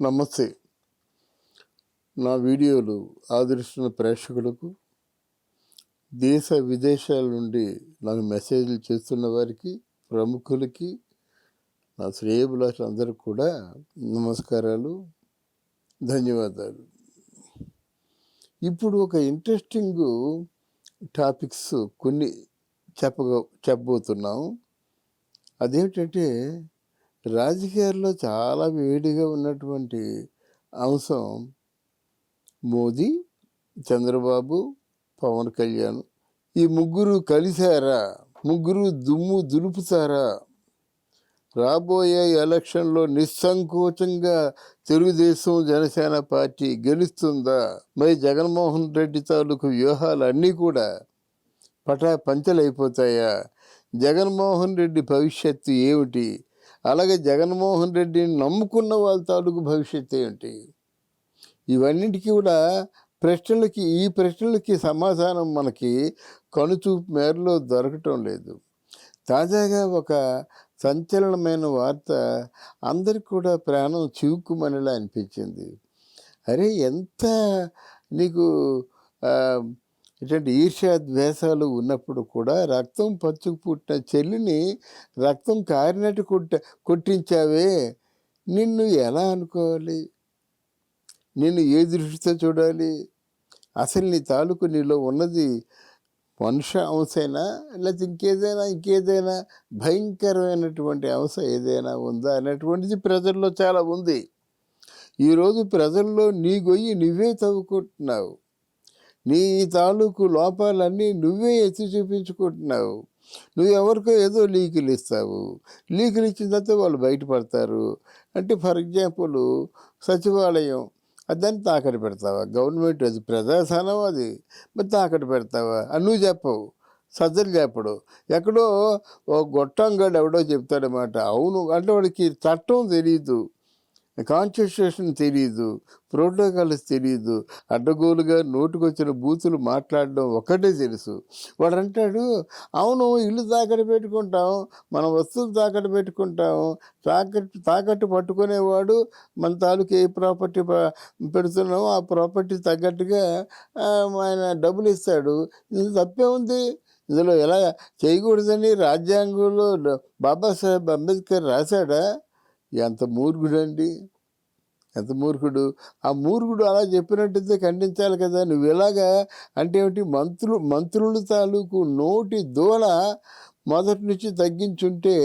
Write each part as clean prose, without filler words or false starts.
నమస్తే. నా వీడియోలు ఆదరిస్తున్న ప్రేక్షకులకు, దేశ విదేశాల నుండి నాకు మెసేజ్లు చేస్తున్న వారికి, ప్రముఖులకి, నా శ్రేయోభిలాషులందరికీ కూడా నమస్కారాలు, ధన్యవాదాలు. ఇప్పుడు ఒక ఇంట్రెస్టింగ్ టాపిక్స్ కొన్ని చెప్పబోతున్నాం. అదేమిటంటే, రాజకీయాల్లో చాలా వేడిగా ఉన్నటువంటి అంశం మోదీ, చంద్రబాబు, పవన్ కళ్యాణ్. ఈ ముగ్గురు కలిశారా? ముగ్గురు దుమ్ము దులుపుతారా? రాబోయే ఎలక్షన్లో నిస్సంకోచంగా తెలుగుదేశం, జనసేన పార్టీ గెలుస్తుందా? మరి జగన్మోహన్ రెడ్డి తాలూకు వ్యూహాలన్నీ కూడా పంచలైపోతాయా? జగన్మోహన్ రెడ్డి భవిష్యత్తు ఏమిటి? అలాగే జగన్మోహన్ రెడ్డిని నమ్ముకున్న వాళ్ళ తాలూకు భవిష్యత్తు ఏమిటి? ఇవన్నింటికి కూడా ఈ ప్రశ్నలకి సమాధానం మనకి కనుచూపు మేరలో దొరకటం లేదు. తాజాగా ఒక సంచలనమైన వార్త అందరికి కూడా ప్రాణం చివుక్కుమనేలా అనిపించింది. అరే, ఎంత నీకు ఇటువంటి ఈర్ష్యా ద్వేషాలు ఉన్నప్పుడు కూడా రక్తం పచ్చుకు పుట్టిన చెల్లిని రక్తం కారినట్టు కొట్టించావే, నిన్ను ఎలా అనుకోవాలి? నిన్ను ఏ దృష్టితో చూడాలి? అసలు నీ తాలూకు నీలో ఉన్నది మనుష్య అంశైనా, లేకపోతే ఇంకేదైనా భయంకరమైనటువంటి అంశం ఏదైనా ఉందా అనేటువంటిది ప్రజల్లో చాలా ఉంది. ఈరోజు ప్రజల్లో నీ గొయ్యి నువ్వే తవ్వుకుంటున్నావు. నీ తాలూకు లోపాలన్నీ నువ్వే ఎత్తి చూపించుకుంటున్నావు. నువ్వు ఎవరికో ఏదో లీకులు ఇస్తావు. లీకులు ఇచ్చిన తర్వాత వాళ్ళు బయటపడతారు. అంటే ఫర్ ఎగ్జాంపుల్, సచివాలయం దాన్ని తాకట్టు పెడతావా? గవర్నమెంట్ అది ప్రజాస్థానం, అది మరి తాకట్టు పెడతావా? నువ్వు చెప్పవు, సజ్జలు చెప్పడు. ఎక్కడో ఓ గొట్టంగాడు ఎవడో చెప్తాడనమాట. అవును అంటే వాడికి చట్టం తెలియదు, కాన్స్టిట్యూషన్ తెలియదు, ప్రోటోకాల్స్ తెలియదు. అడ్డగోలుగా నోటుకొచ్చిన బూతులు మాట్లాడడం ఒక్కటే తెలుసు. వాడు అంటాడు, అవును ఇల్లు తాకట్టు పెట్టుకుంటాం, మన వస్తువులు తాకట్టు పెట్టుకుంటాం. తాకట్టు పట్టుకునేవాడు మన తాలూకు ఏ ప్రాపర్టీ పెడుతున్నామో ఆ ప్రాపర్టీ తగ్గట్టుగా ఆయన డబ్బులు ఇస్తాడు. ఇది తప్పే ఉంది. ఇందులో ఎలా చేయకూడదని రాజ్యాంగంలో బాబాసాహెబ్ అంబేద్కర్ రాశాడా? ఎంత మూర్ఖుడండి, ఎంత మూర్ఖుడు! ఆ మూర్ఖుడు అలా చెప్పినట్టయితే ఖండించాలి కదా. నువ్వు ఎలాగా అంటే ఏమిటి? మంత్రుల తాలూకు నోటి దూల మొదటి నుంచి తగ్గించుంటే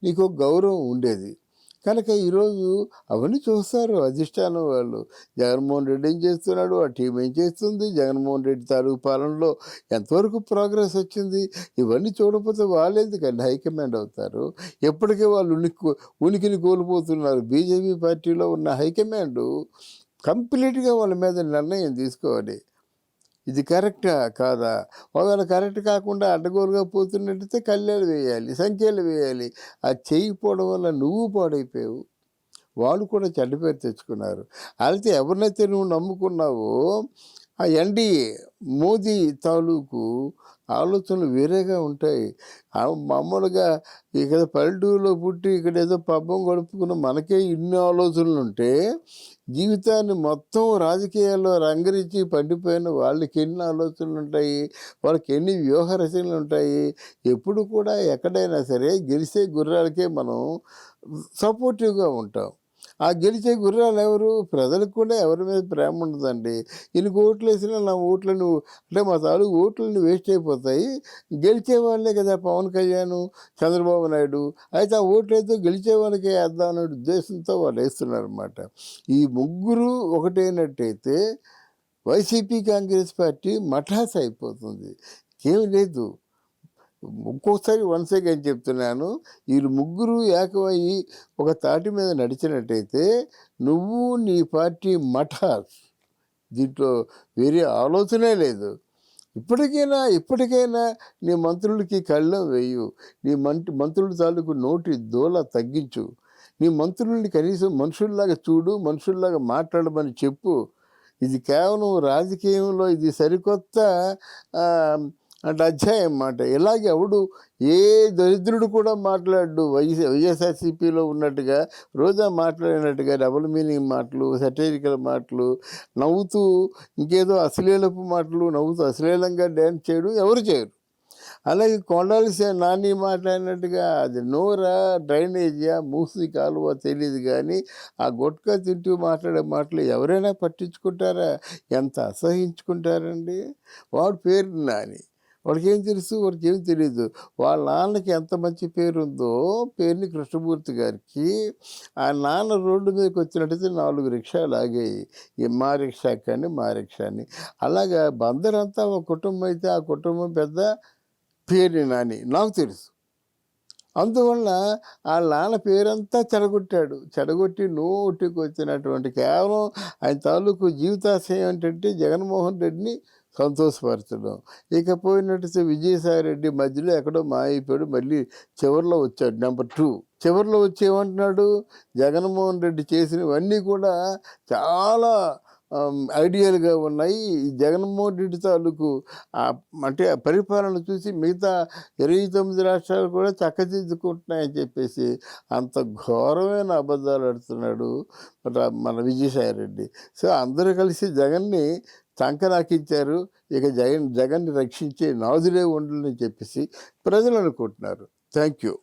నీకు గౌరవం ఉండేది. కనుక ఈరోజు అవన్నీ చూస్తారు అధిష్టానం వాళ్ళు. జగన్మోహన్ రెడ్డి ఏం చేస్తున్నాడు, ఆ టీం ఏం చేస్తుంది, జగన్మోహన్ రెడ్డి తాలూకు పాలనలో ఎంతవరకు ప్రోగ్రెస్ వచ్చింది, ఇవన్నీ చూడకపోతే వాళ్ళు ఎందుకండి హైకమాండ్ అవుతారు? ఎప్పటికీ వాళ్ళు ఉనికిని కోల్పోతున్నారు. బీజేపీ పార్టీలో ఉన్న హైకమాండ్ కంప్లీట్గా వాళ్ళ మీద నిర్ణయం తీసుకోవాలి. ఇది కరెక్టా కాదా? ఒకవేళ కరెక్ట్ కాకుండా అడ్డగోలుగా పోతున్నట్టయితే కళ్యాలు వేయాలి, సంఖ్యలు వేయాలి. అది చేయకపోవడం వల్ల నువ్వు పాడైపోయావు, వాళ్ళు కూడా చెడ్డ పేరు తెచ్చుకున్నారు. అయితే ఎవరినైతే నువ్వు నమ్ముకున్నావో ఆ ఎన్డీఏ మోదీ తాలూకు ఆలోచనలు వేరేగా ఉంటాయి. మామూలుగా ఇక్కడ పల్లెటూరులో పుట్టి ఇక్కడ ఏదో పబ్బం గడుపుకున్న మనకే ఇన్ని ఆలోచనలు ఉంటే, జీవితాన్ని మొత్తం రాజకీయాల్లో రంగరించి పండిపోయిన వాళ్ళకి ఎన్ని ఆలోచనలు ఉంటాయి, వాళ్ళకి ఎన్ని వ్యూహ రచనలు ఉంటాయి. ఎప్పుడు కూడా ఎక్కడైనా సరే గెలిచే గుర్రాలకే మనం సపోర్టివ్గా ఉంటాం. ఆ గెలిచే గుర్రాలు ఎవరు? ప్రజలకు కూడా ఎవరి మీద ప్రేమ ఉండదండి. ఇన్ని ఓట్లు వేసినా నా ఓట్లను అంటే మా తాలూకు ఓట్లని వేస్ట్ అయిపోతాయి. గెలిచే వాళ్ళే కదా పవన్ కళ్యాణ్, చంద్రబాబు నాయుడు. అయితే ఆ ఓట్లయితే గెలిచే వాళ్ళకే వేద్దాం అనే ఉద్దేశంతో వాళ్ళు వేస్తున్నారన్నమాట. ఈ ముగ్గురు ఒకటైనట్టయితే వైసీపీ, కాంగ్రెస్ పార్టీ మఠాస్ అయిపోతుంది. ఏమి లేదు. ఇంకోసారి వన్స్ అగైన్ చెప్తున్నాను, వీళ్ళు ముగ్గురు ఏకమయ్యి ఒక తాటి మీద నడిచినట్టయితే నువ్వు నీ పార్టీ మఠాస్. దీంట్లో వేరే ఆలోచనే లేదు. ఇప్పటికైనా నీ మంత్రులకి కళ్ళం వేయు. నీ మంత్రుల తాలూకు నోటి దూల తగ్గించు. నీ మంత్రుల్ని కనీసం మనుషుల్లాగా చూడు, మనుషుల్లాగా మాట్లాడమని చెప్పు. ఇది కేవలం రాజకీయంలో ఇది సరికొత్త అంటే అధ్యాయం మాట. ఇలాగే ఎవడు ఏ దరిద్రుడు కూడా మాట్లాడు వైఎస్ఆర్సీపీలో ఉన్నట్టుగా, రోజా మాట్లాడినట్టుగా డబుల్ మీనింగ్ మాటలు, సెటైరికల్ మాటలు, నవ్వుతూ ఇంకేదో అశ్లీలపు మాటలు నవ్వుతూ అశ్లీలంగా డ్యాన్స్ చేయడం ఎవరు చేయరు. అలాగే కొండాలి నాని మాట్లాడినట్టుగా అది నోరా, డ్రైనేజీయా, మూసి కాలువ తెలియదు కానీ ఆ గుట్కా తింటూ మాట్లాడే మాటలు ఎవరైనా పట్టించుకుంటారా? ఎంత అసహించుకుంటారండి. వాడు పేరు నాని, వాడికి ఏం తెలుసు, వాడికి ఏం తెలియదు. వాళ్ళ నాన్నకి ఎంత మంచి పేరు ఉందో పేరుని కృష్ణమూర్తి గారికి, ఆ నాన్న రోడ్డు మీదకి వచ్చినట్టయితే 4 రిక్షాలు ఆగాయి. ఈ మా రిక్షా కానీ మా రిక్షా అని. అలాగా బందరంతా ఒక కుటుంబం అయితే ఆ కుటుంబం పెద్ద పేరు నాని నాకు తెలుసు. అందువల్ల ఆ నాన్న పేరంతా చెడగొట్టాడు. చెడగొట్టి నోటికి వచ్చినటువంటి కేవలం ఆయన తాలూకు జీవితాశయం ఏంటంటే జగన్మోహన్ రెడ్డిని సంతోషపరచడం. ఇక పోయినట్టు విజయసాయి రెడ్డి మధ్యలో ఎక్కడో మాయైపోయాడు. మళ్ళీ చివరిలో వచ్చాడు నెంబర్ 2. చివరిలో వచ్చి ఏమంటున్నాడు, జగన్మోహన్ రెడ్డి చేసినవన్నీ కూడా చాలా ఐడియల్గా ఉన్నాయి. ఈ జగన్మోహన్ రెడ్డి తాలూకు అంటే ఆ పరిపాలన చూసి మిగతా 29 రాష్ట్రాలు కూడా చక్కదిద్దుకుంటున్నాయని చెప్పేసి అంత ఘోరమైన అబద్ధాలు ఆడుతున్నాడు మన విజయసాయి రెడ్డి. సో అందరూ కలిసి జగన్ని చంకనాకించారు. ఇక జగన్ని రక్షించే నాదులే ఉండాలని చెప్పేసి ప్రజలు అనుకుంటున్నారు. Thank you.